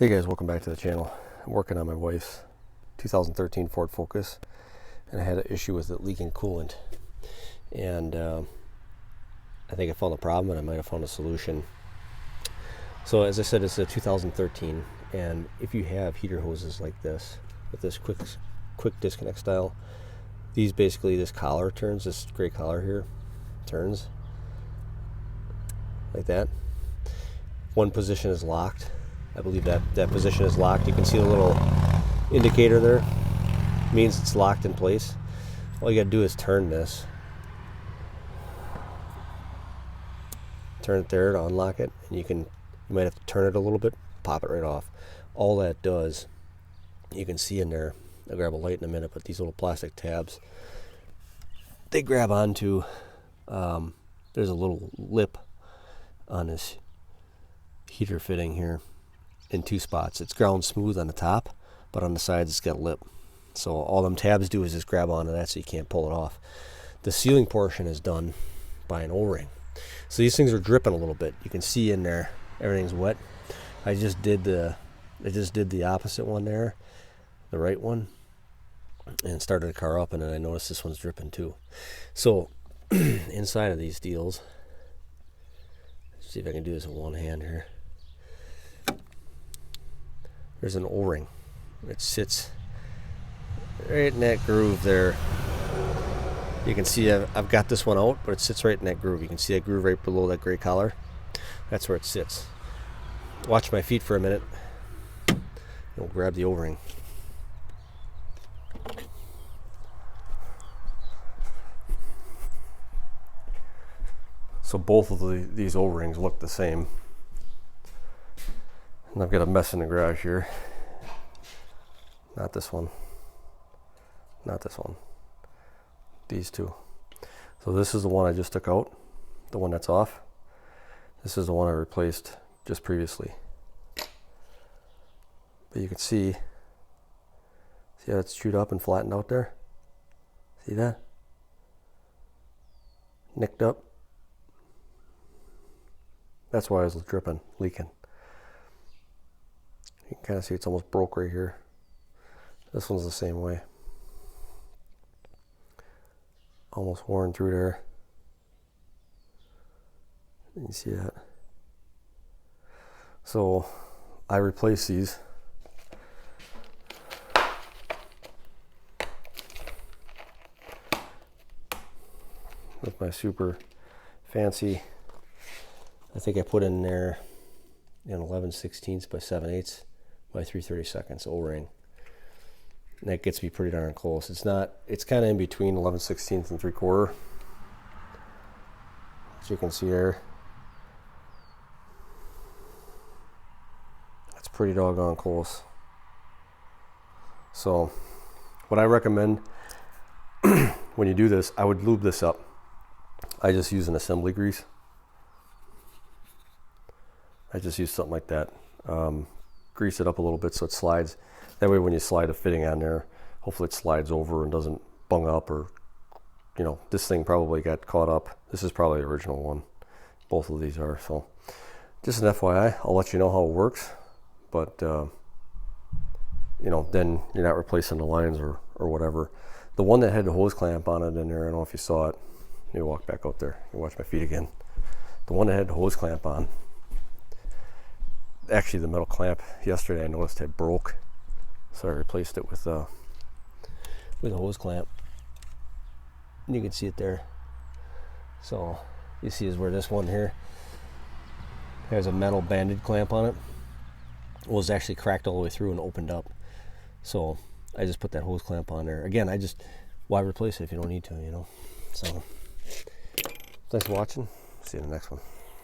Hey guys, welcome back to the channel. I'm working on my wife's 2013 Ford Focus, and I had an issue with it leaking coolant. And I think I found the problem, and I might have found a solution. So as I said, it's a 2013, and if you have heater hoses like this, with this quick disconnect style, these basically, this collar turns, this gray collar here turns like that. One position is locked. I believe that position is locked. You can see the little indicator there. It means it's locked in place. All you gotta do is turn this. Turn it there to unlock it, and you might have to turn it a little bit, pop it right off. All that does, you can see in there, I'll grab a light in a minute, but these little plastic tabs, they grab onto, there's a little lip on this heater fitting here in two spots. It's ground smooth on the top, but on the sides it's got a lip. So all them tabs do is just grab onto that so you can't pull it off. The sealing portion is done by an O-ring. So these things are dripping a little bit. You can see in there everything's wet. I just did the opposite one there, the right one, and started the car up, and then I noticed this one's dripping too. So inside of these deals, let's see if I can do this with one hand here. There's an O-ring. It sits right in that groove there. You can see I've got this one out, but it sits right in that groove. You can see that groove right below that gray collar. That's where it sits. Watch my feet for a minute. We'll grab the O-ring. So both of these O-rings look the same. And I've got a mess in the garage here. Not this one. Not this one. These two. So this is the one I just took out, the one that's off. This is the one I replaced just previously. But you can see how it's chewed up and flattened out there? See that? Nicked up. That's why I was dripping, leaking. You can kind of see it's almost broke right here. This one's the same way. Almost worn through there. You can see that. So I replaced these. With my super fancy, I think I put in there an 11/16 by 7/8 by 3/32 O-ring. And that gets me pretty darn close. It's kind of in between 11/16 and 3/4. As you can see there. That's pretty doggone close. So what I recommend when you do this, I would lube this up. I just use an assembly grease. I just use something like that. Grease it up a little bit so it slides. That way when you slide a fitting on there, hopefully it slides over and doesn't bung up, or, you know, this thing probably got caught up. This is probably the original one. Both of these are. So just an FYI, I'll let you know how it works. But, you know, then you're not replacing the lines or whatever. The one that had the hose clamp on it in there, I don't know if you saw it. Let me walk back out there and watch my feet again. The one that had the hose clamp on, actually the metal clamp yesterday I noticed had broke, so I replaced it with a hose clamp, and you can see it there. So you see is where this one here has a metal banded clamp on it. It was actually cracked all the way through and opened up, so I just put that hose clamp on there. Again, why replace it if you don't need to, you know? So thanks for watching. See you in the next one.